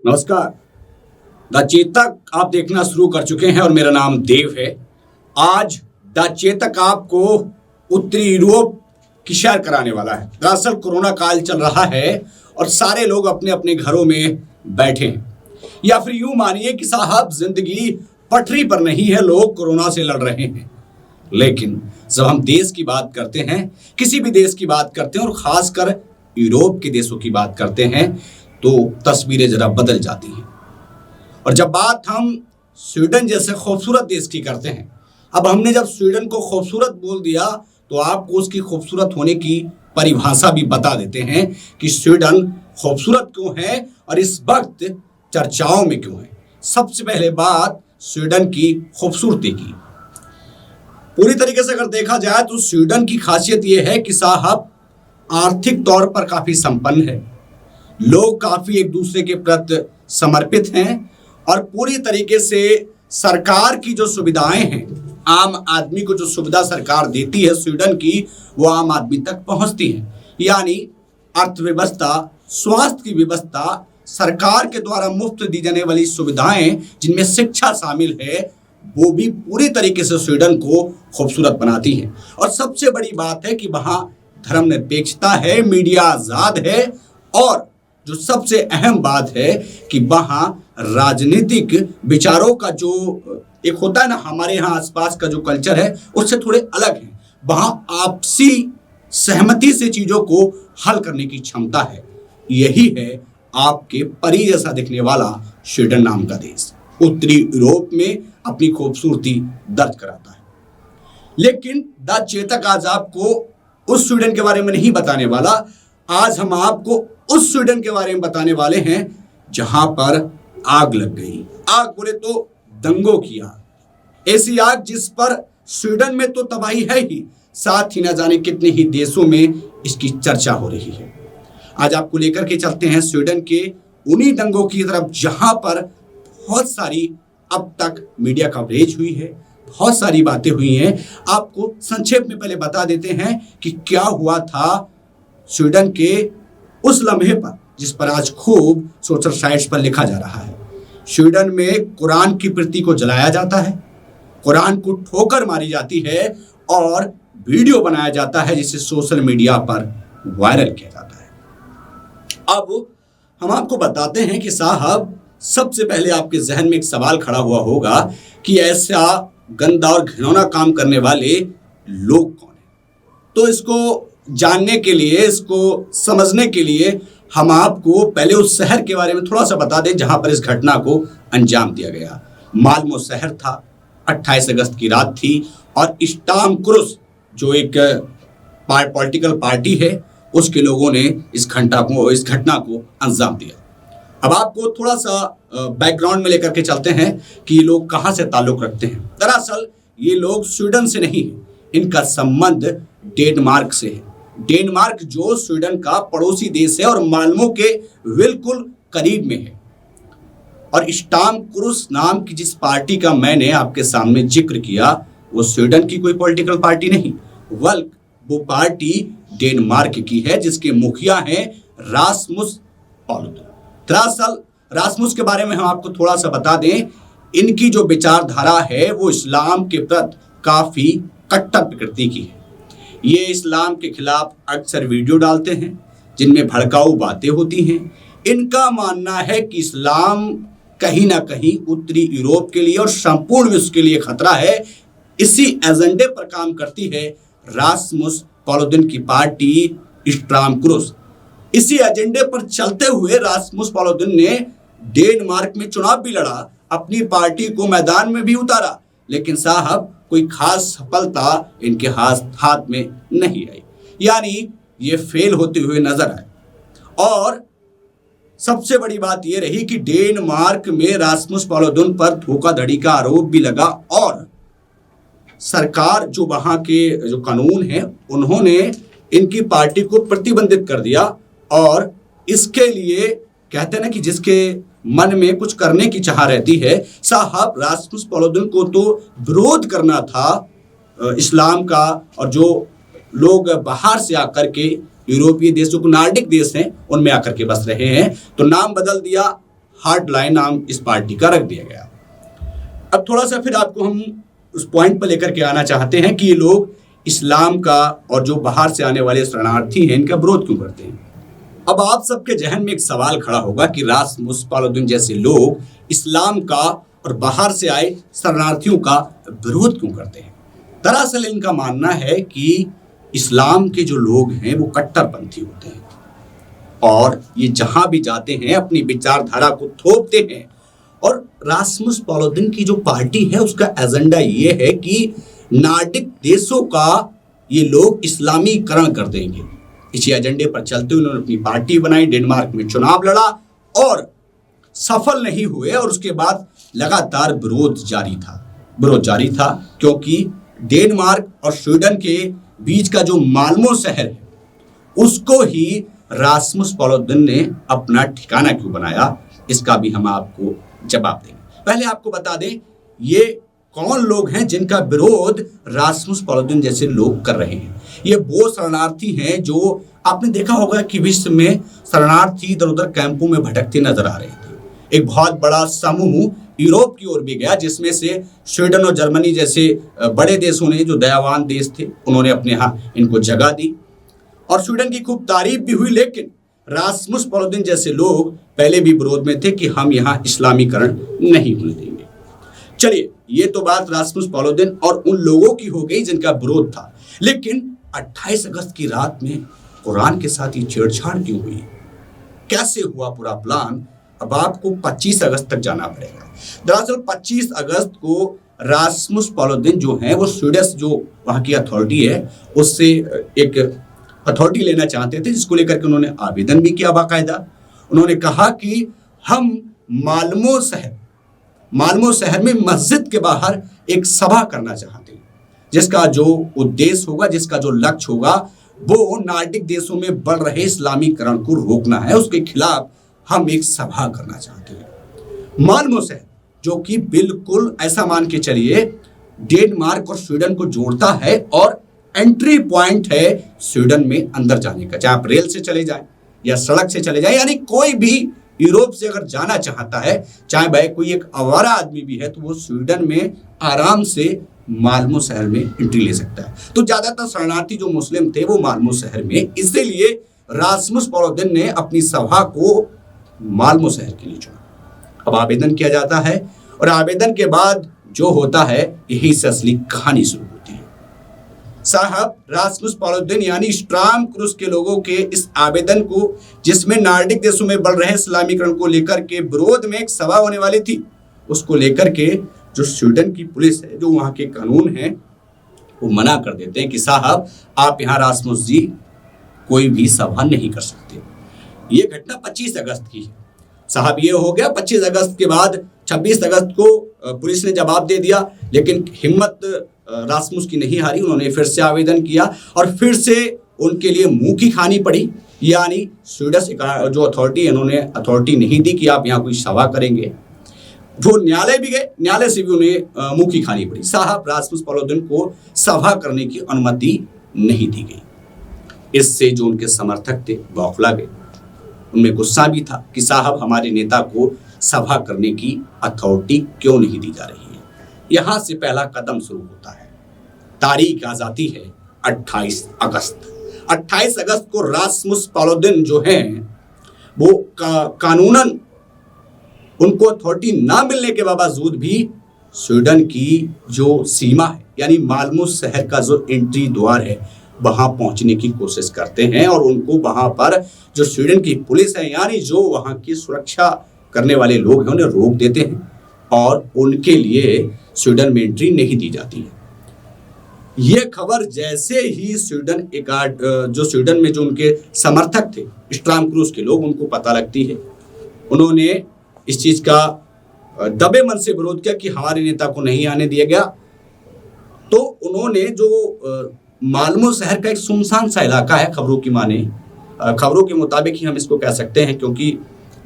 नमस्कार। द चेतक आप देखना शुरू कर चुके हैं और मेरा नाम देव है। आज द चेतक आपको उत्तरी यूरोप की सैर कराने वाला है। दरअसल कोरोना काल चल रहा है और सारे लोग अपने अपने घरों में बैठे हैं, या फिर यूं मानिए कि साहब जिंदगी पटरी पर नहीं है, लोग कोरोना से लड़ रहे हैं। लेकिन जब हम देश की बात करते हैं, किसी भी देश की बात करते हैं और खासकर यूरोप के देशों की बात करते हैं, तो तस्वीरें जरा बदल जाती हैं। और जब बात हम स्वीडन जैसे खूबसूरत देश की करते हैं, अब हमने जब स्वीडन को खूबसूरत बोल दिया तो आपको उसकी खूबसूरत होने की परिभाषा भी बता देते हैं कि स्वीडन खूबसूरत क्यों है और इस वक्त चर्चाओं में क्यों है। सबसे पहले बात स्वीडन की खूबसूरती की। पूरी तरीके से अगर देखा जाए तो स्वीडन की खासियत यह है कि साहब आर्थिक तौर पर काफी संपन्न है, लोग काफी एक दूसरे के प्रति समर्पित हैं और पूरी तरीके से सरकार की जो सुविधाएं हैं, आम आदमी को जो सुविधा सरकार देती है स्वीडन की, वो आम आदमी तक पहुंचती है। यानी अर्थव्यवस्था, स्वास्थ्य की व्यवस्था, सरकार के द्वारा मुफ्त दी जाने वाली सुविधाएं जिनमें शिक्षा शामिल है, वो भी पूरी तरीके से स्वीडन को खूबसूरत बनाती है। और सबसे बड़ी बात है कि वहाँ धर्मनिरपेक्षता है, मीडिया आजाद है और जो सबसे अहम बात है कि वहाँ राजनीतिक विचारों का जो एक होता है ना, हमारे यहाँ आसपास का जो कल्चर है उससे थोड़े अलग है। वहाँ आपसी सहमति से चीजों को हल करने की क्षमता है। यही है आपके परी जैसा दिखने वाला स्वीडन नाम का देश, उत्तरी यूरोप में अपनी खूबसूरती दर्ज कराता है। लेकिन द चेतक आज आपको उस स्वीडन के बारे में नहीं बताने वाला। आज हम आपको उस स्वीडन के बारे में बताने वाले हैं जहां पर आग लग गई। आग बोले तो दंगों की आग, ऐसी आग जिस पर स्वीडन में तो तबाही है ही, साथ ही न जाने कितने ही देशों में इसकी चर्चा हो रही है। आज आपको लेकर के चलते हैं स्वीडन के उन्हीं दंगों की तरफ जहां पर बहुत सारी अब तक मीडिया कवरेज हुई है, बहुत सारी बातें हुई हैं। आपको संक्षेप में पहले बता देते हैं कि क्या हुआ था स्वीडन के उस लम्हे पर जिस पर आज खूब सोशल साइट्स पर लिखा जा रहा है। स्वीडन में कुरान की प्रति को जलाया जाता है, कुरान को ठोकर मारी जाती है और वीडियो बनाया जाता है जिसे सोशल मीडिया पर वायरल किया जाता है। अब हम आपको बताते हैं कि साहब सबसे पहले आपके जहन में एक सवाल खड़ा हुआ होगा कि ऐसा गंदा और घिनौना काम करने वाले लोग कौन हैं। तो इसको जानने के लिए, इसको समझने के लिए हम आपको पहले उस शहर के बारे में थोड़ा सा बता दें जहां पर इस घटना को अंजाम दिया गया। माल्मो शहर था, 28 अगस्त की रात थी और स्टार्म क्रूस जो एक पॉलिटिकल पार्टी है उसके लोगों ने इस घटना को अंजाम दिया। अब आपको थोड़ा सा बैकग्राउंड में लेकर के चलते हैं कि ये लोग कहाँ से ताल्लुक रखते हैं। दरअसल ये लोग स्वीडन से नहीं है, इनका संबंध डेनमार्क से है। डेनमार्क जो स्वीडन का पड़ोसी देश है और माल्मो के बिल्कुल करीब में है। और स्टार्म क्रूस नाम की जिस पार्टी का मैंने आपके सामने जिक्र किया, वो स्वीडन की कोई पॉलिटिकल पार्टी नहीं, बल्कि वो पार्टी डेनमार्क की है जिसके मुखिया हैं रासमुस पालुदन। दरअसल रासमुस के बारे में हम आपको थोड़ा सा बता दें, इनकी जो विचारधारा है वो इस्लाम के प्रति काफी कट्टर प्रकृति की है। ये इस्लाम के खिलाफ अक्सर वीडियो डालते हैं जिनमें भड़काऊ बातें होती हैं। इनका मानना है कि इस्लाम कहीं ना कहीं उत्तरी यूरोप के लिए और संपूर्ण विश्व के लिए खतरा है। इसी एजेंडे पर काम करती है रासमुस पालुदन की पार्टी स्टार्म क्रूस। इसी एजेंडे पर चलते हुए रासमुस पालुदन ने डेनमार्क में चुनाव भी लड़ा, अपनी पार्टी को मैदान में भी उतारा, लेकिन साहब कोई खास सफलता इनके हाथ में नहीं आई। यानी ये फेल होते हुए नजर आए। और सबसे बड़ी बात यह रही कि डेनमार्क में रासमुस पालुदन पर धोखाधड़ी का आरोप भी लगा और सरकार जो वहां के जो कानून है उन्होंने इनकी पार्टी को प्रतिबंधित कर दिया। और इसके लिए कहते हैं ना कि जिसके मन में कुछ करने की चाह रहती है, साहब रासमुस पालुदन को तो विरोध करना था इस्लाम का, और जो लोग बाहर से आकर के यूरोपीय देशों को, नार्डिक देश हैं, उनमें आकर के बस रहे हैं, तो नाम बदल दिया, हार्ड लाइन नाम इस पार्टी का रख दिया गया। अब थोड़ा सा फिर आपको हम उस पॉइंट पर लेकर के आना चाहते हैं कि ये लोग इस्लाम का और जो बाहर से आने वाले शरणार्थी हैं इनका विरोध क्यों करते हैं। अब आप सबके जहन में एक सवाल खड़ा होगा कि रासमुस पालुदीन जैसे लोग इस्लाम का और बाहर से आए शरणार्थियों का विरोध क्यों करते हैं। दरअसल इनका मानना है कि इस्लाम के जो लोग हैं वो कट्टरपंथी होते हैं और ये जहां भी जाते हैं अपनी विचारधारा को थोपते हैं। और रासमुस पालुदीन की जो पार्टी है उसका एजेंडा ये है कि नार्डिक देशों का ये लोग इस्लामीकरण कर देंगे। इसी एजेंडे पर चलते हुए उन्होंने अपनी पार्टी बनाई, डेनमार्क में चुनाव लड़ा और सफल नहीं हुए और उसके बाद लगातार विरोध जारी था क्योंकि डेनमार्क और स्वीडन के बीच का जो माल्मो शहर है उसको ही रासमुस पालुदीन ने अपना ठिकाना क्यों बनाया, इसका भी हम आपको जवाब देंगे। पहले आपको बता दें ये कौन लोग हैं जिनका विरोध रासमुस पालुदीन जैसे लोग कर रहे हैं। ये वो शरणार्थी हैं जो आपने देखा होगा कि विश्व में शरणार्थी इधर उधर कैंपों में भटकते नजर आ रहे थे। एक बहुत बड़ा समूह यूरोप की ओर भी गया जिसमें से स्वीडन और जर्मनी जैसे बड़े देशों ने, जो दयावान देश थे, उन्होंने अपने यहाँ इनको जगह दी और स्वीडन की खूब तारीफ भी हुई। लेकिन रासमुस पालुदीन जैसे लोग पहले भी विरोध में थे कि हम यहाँ इस्लामीकरण नहीं होने देंगे। चलिए, ये तो बात रासमुस पालुदीन और उन लोगों की हो गई जिनका विरोध था। लेकिन 28 अगस्त की रात में कुरान के साथ ये छेड़छाड़ क्यों हुई, कैसे हुआ पूरा प्लान, अब आपको 25 अगस्त तक जाना पड़ेगा। दरअसल 25 अगस्त को रासमुस पालुदीन जो है वो स्वीडिश जो वहाँ की अथॉरिटी है उससे एक अथॉरिटी लेना चाहते थे, जिसको लेकर के उन्होंने आवेदन भी किया बाकायदा। उन्होंने कहा कि हम माल्मो शहर में मस्जिद के बाहर एक सभा करना चाहते हैं जिसका जो उद्देश्य होगा, जिसका जो लक्ष्य होगा वो नार्डिक देशों में बढ़ रहे इस्लामीकरण को रोकना है। उसके खिलाफ हम एक सभा करना चाहते हैं। माल्मो शहर जो कि बिल्कुल ऐसा मान के चलिए डेनमार्क और स्वीडन को जोड़ता है और एंट्री पॉइंट है स्वीडन में अंदर जाने का, चाहे आप रेल से चले जाएं या सड़क से चले जाएं, यानी कोई भी यूरोप से अगर जाना चाहता है, चाहे भाई कोई एक आवारा आदमी भी है, तो वो स्वीडन में आराम से माल्मो शहर में एंट्री ले सकता है। तो ज्यादातर शरणार्थी जो मुस्लिम थे वो माल्मो शहर में, इसलिए रासमुस पालुदीन ने अपनी सभा को माल्मो शहर के लिए चुना। अब आवेदन किया जाता है और आवेदन के बाद जो होता है यही से असली कहानी शुरू होती है। साहब रासमुस पालुदीन यानी स्ट्राम क्रूस के लोगों के इस आवेदन को, जिसमें नार्डिक देशों में बढ़ रहे इस्लामीकरण को लेकर के विरोध में एक सभा होने वाली थी, उसको लेकर के जो स्वीडन की पुलिस है, जो वहाँ के कानून हैं, वो मना कर देते हैं कि साहब आप यहाँ रासमुस जी कोई भी सभा नहीं कर सकते। ये घटना 25 अगस्त की है साहब। ये हो गया 25 अगस्त के बाद 26 अगस्त को पुलिस ने जवाब दे दिया, लेकिन हिम्मत रासमुस की नहीं हारी। उन्होंने फिर से आवेदन किया और फिर से उनके लिए मुंह की खानी पड़ी, यानी स्वीडिश जो अथॉरिटी है, उन्होंने अथॉरिटी नहीं दी कि आप यहाँ कोई सभा करेंगे। वो न्यायालय भी गए, न्यायालय से भी उन्हें मुंह की खानी पड़ी। साहब रासमुस पालुदीन को सभा करने की अनुमति नहीं दी गई। इससे जो उनके समर्थक थे बौखला गए, उनमें गुस्सा भी था कि साहब हमारे नेता को सभा करने की अथॉरिटी क्यों नहीं दी जा रही है। यहाँ से पहला कदम शुरू होता है। तारीख आ जाती है 28 अगस्त। 28 अगस्त को रासमुस पालुदीन जो हैं वो कानूनन उनको अथॉरिटी ना मिलने के बावजूद भी स्वीडन की जो सीमा है, यानी माल्मो शहर का जो एंट्री द्वार है, वहां पहुंचने की कोशिश करते हैं और उनको वहां पर जो स्वीडन की पुलिस है, यानी जो वहां की सुरक्षा करने वाले लोग हैं, उन्हें रोक देते हैं और उनके लिए स्वीडन में एंट्री नहीं दी जाती है। ये खबर जैसे ही जो स्वीडन में जो उनके समर्थक थे, स्ट्राम क्रूस के लोग, उनको पता लगती है, उन्होंने इस चीज का दबे मन से विरोध किया कि हमारे नेता को नहीं आने दिया गया। तो उन्होंने जो माल्मो शहर का एक सुनसान सा इलाका है, खबरों के मुताबिक ही हम इसको कह सकते हैं, क्योंकि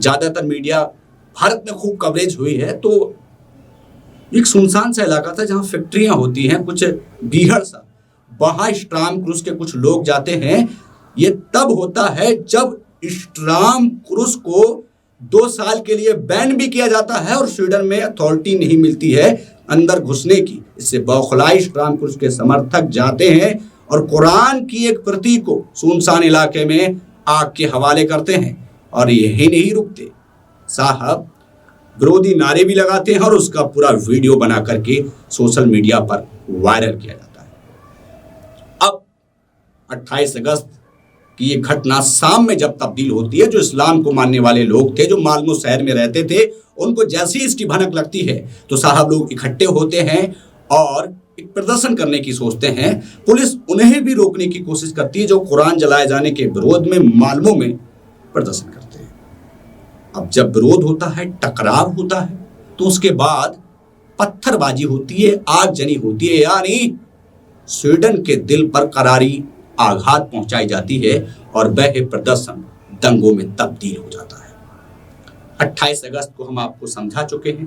ज़्यादातर मीडिया भारत में खूब कवरेज हुई है, तो एक सुनसान सा इलाका था जहाँ फैक्ट्रियाँ होती हैं, कुछ बीहड़ सा। वहाँ स्ट्राम क्रूस के कुछ लोग जाते हैं। ये तब होता है जब स्ट्राम क्रूस को 2 साल के लिए बैन भी किया जाता है और स्वीडन में अथॉरिटी नहीं मिलती है अंदर घुसने की। इससे बौखलाई रामकृष्ण के समर्थक जाते हैं और कुरान की एक प्रति को सुनसान इलाके में आग के हवाले करते हैं और यही नहीं रुकते साहब, विरोधी नारे भी लगाते हैं और उसका पूरा वीडियो बना करके सोशल मीडिया पर वायरल किया जाता है। अब 28 अगस्त कि ये घटना शाम में जब तब्दील होती है, जो इस्लाम को मानने वाले लोग थे, जो मालमो शहर में रहते थे, उनको जैसे ही इसकी भनक लगती है तो साहब लोग इकट्ठे होते हैं और एक प्रदर्शन करने की सोचते हैं। पुलिस उन्हें भी रोकने की कोशिश करती है जो कुरान जलाए जाने के विरोध में मालमो में प्रदर्शन करते हैं। अब जब विरोध होता है, टकराव होता है, तो उसके बाद पत्थरबाजी होती है, आगजनी होती है, यानी स्वीडन के दिल पर करारी आघात पहुंचाई जाती है और वह प्रदर्शन दंगों में तब्दील हो जाता है। 28 अगस्त को हम आपको समझा चुके हैं।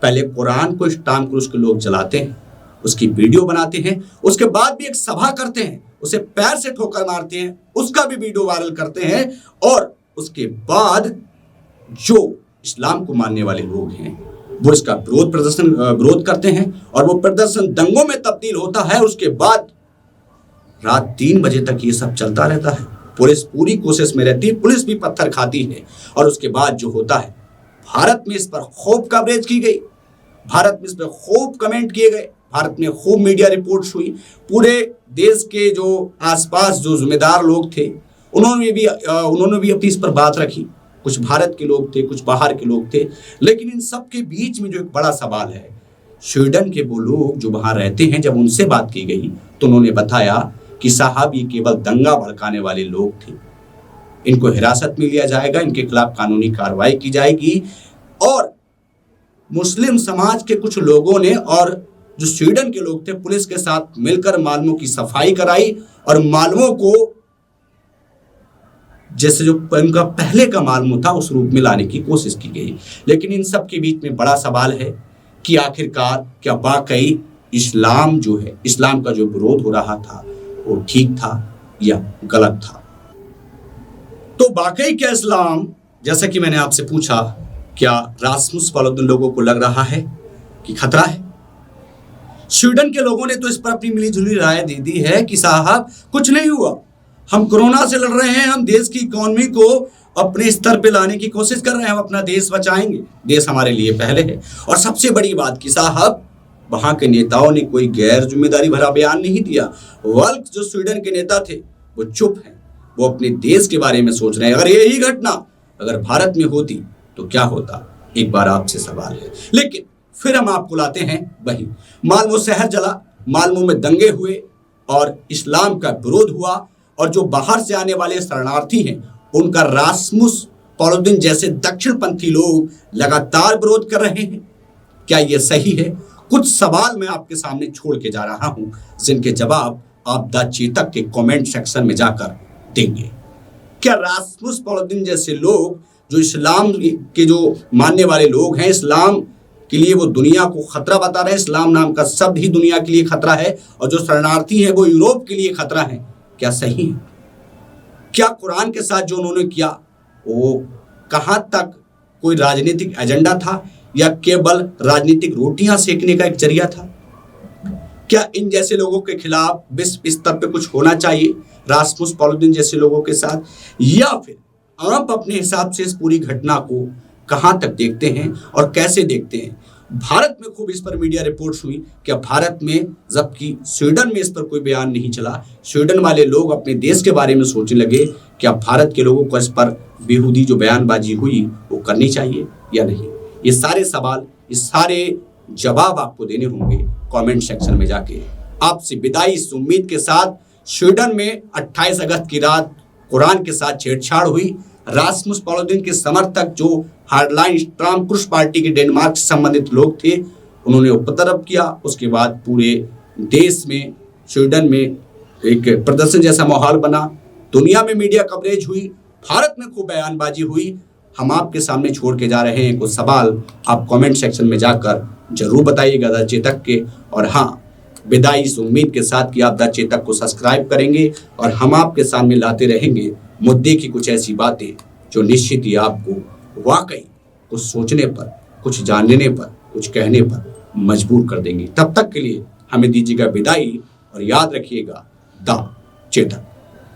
पहले कुरान को रामकृष्ण के लोग जलाते हैं, उसकी वीडियो बनाते हैं, उसके बाद भी एक सभा करते हैं, उसे पैर से ठोकर मारते हैं, उसका भी वीडियो वायरल करते हैं और उसके बाद जो इस्लाम को मानने वाले लोग हैं वो इसका विरोध करते हैं और वो प्रदर्शन दंगों में तब्दील होता है। उसके बाद रात 3 बजे तक ये सब चलता रहता है। पुलिस पूरी कोशिश में रहती है, पुलिस भी पत्थर खाती है और उसके बाद जो होता है, भारत में इस पर खूब कवरेज की गई, भारत में इस पर खूब कमेंट किए गए, भारत में खूब मीडिया रिपोर्ट्स हुई। पूरे देश के जो आसपास जो जिम्मेदार लोग थे उन्होंने भी अपनी इस पर बात रखी। कुछ भारत के लोग थे, कुछ बाहर के लोग थे, लेकिन इन सब के बीच में जो एक बड़ा सवाल है, स्वीडन के वो लोग जो वहाँ रहते हैं, जब उनसे बात की गई तो उन्होंने बताया कि साहब ये केवल दंगा भड़काने वाले लोग थे, इनको हिरासत में लिया जाएगा, इनके खिलाफ कानूनी कार्रवाई की जाएगी। और मुस्लिम समाज के कुछ लोगों ने और जो स्वीडन के लोग थे पुलिस के साथ मिलकर मालमो की सफाई कराई और मालमो को जैसे जो उनका पहले का मालमो था उस रूप में लाने की कोशिश की गई। लेकिन इन सब के बीच में बड़ा सवाल है कि आखिरकार क्या वाकई इस्लाम जो है, इस्लाम का जो विरोध हो रहा था वो ठीक था या गलत था। तो वाकई क्या इस्लाम, जैसा कि मैंने आपसे पूछा, क्या रासमुस पालुदन लोगों को लग रहा है कि खतरा है? स्वीडन के लोगों ने तो इस पर अपनी मिलीजुली राय दे दी है कि साहब कुछ नहीं हुआ, हम कोरोना से लड़ रहे हैं, हम देश की इकोनॉमी को अपने स्तर पे लाने की कोशिश कर रहे हैं, हम अपना देश बचाएंगे, देश हमारे लिए पहले है। और सबसे बड़ी बात कि साहब वहाँ के नेताओं ने कोई गैर जिम्मेदारी भरा बयान नहीं दिया। वल्क जो स्वीडन के नेता थे वो चुप हैं, वो अपने देश के बारे में सोच रहे हैं। अगर यही घटना अगर भारत में होती तो क्या होता, एक बार आपसे सवाल है। लेकिन फिर हम आपको लाते हैं वही, मालमो शहर जला, मालमो में दंगे हुए और इस्लाम का विरोध हुआ और जो बाहर से आने वाले शरणार्थी हैं उनका रासमुस पालुदन जैसे दक्षिणपंथी लोग लगातार विरोध कर रहे हैं। क्या ये सही है? कुछ सवाल मैं आपके सामने छोड़ के जा रहा हूं जिनके जवाब आप द चेतक के कमेंट सेक्शन में जाकर देंगे। क्या रासमुस पालुदन जैसे लोग जो इस्लाम के जो मानने वाले लोग हैं, इस्लाम के लिए वो दुनिया को खतरा बता रहे हैं, इस्लाम नाम का शब्द ही दुनिया के लिए खतरा है, और जो शरणार्थी हैं वो यूरोप के लिए खतरा है, क्या सही है? क्या कुरान के साथ जो उन्होंने किया वो कहां तक कोई राजनीतिक एजेंडा था या केवल राजनीतिक रोटियां सेकने का एक जरिया था? क्या इन जैसे लोगों के खिलाफ विश्व स्तर पे कुछ होना चाहिए, रासमुस पालुदन जैसे लोगों के साथ, या फिर आप अपने हिसाब से इस पूरी घटना को कहां तक देखते हैं और कैसे देखते हैं? भारत में खूब इस पर मीडिया रिपोर्ट्स हुई, क्या भारत में, जबकि स्वीडन में इस पर कोई बयान नहीं चला। स्वीडन वाले लोग अपने देश के बारे में सोचने लगे, क्या भारत के लोगों को इस पर बेहुदी जो बयानबाजी हुई वो करनी चाहिए या नहीं? ये सारे सवाल, ये सारे जवाब आपको देने होंगे कमेंट सेक्शन में जाके। आपसे विदाई इस उम्मीद के साथ, स्वीडन में 28 अगस्त की रात कुरान के साथ छेड़छाड़ हुई, रासमुस पालुदन के समर्थक जो हार्डलाइन रामकृष्ण पार्टी के डेनमार्क से संबंधित लोग थे उन्होंने उपद्रव किया। उसके बाद पूरे देश में, स्वीडन में एक प्रदर्शन जैसा माहौल बना, दुनिया में मीडिया कवरेज हुई, भारत में खूब बयानबाजी हुई। हम आपके सामने छोड़ के जा रहे हैं कुछ सवाल, आप कमेंट सेक्शन में जाकर जरूर बताइएगा द चेतक के। और हाँ, विदाई इस उम्मीद के साथ कि आप द चेतक को सब्सक्राइब करेंगे और हम आपके सामने लाते रहेंगे मुद्दे की कुछ ऐसी बातें जो निश्चित ही आपको वाकई कुछ सोचने पर, कुछ जानने पर, कुछ कहने पर मजबूर कर देंगी। तब तक के लिए हमें दीजिएगा विदाई और याद रखिएगा द चेतक।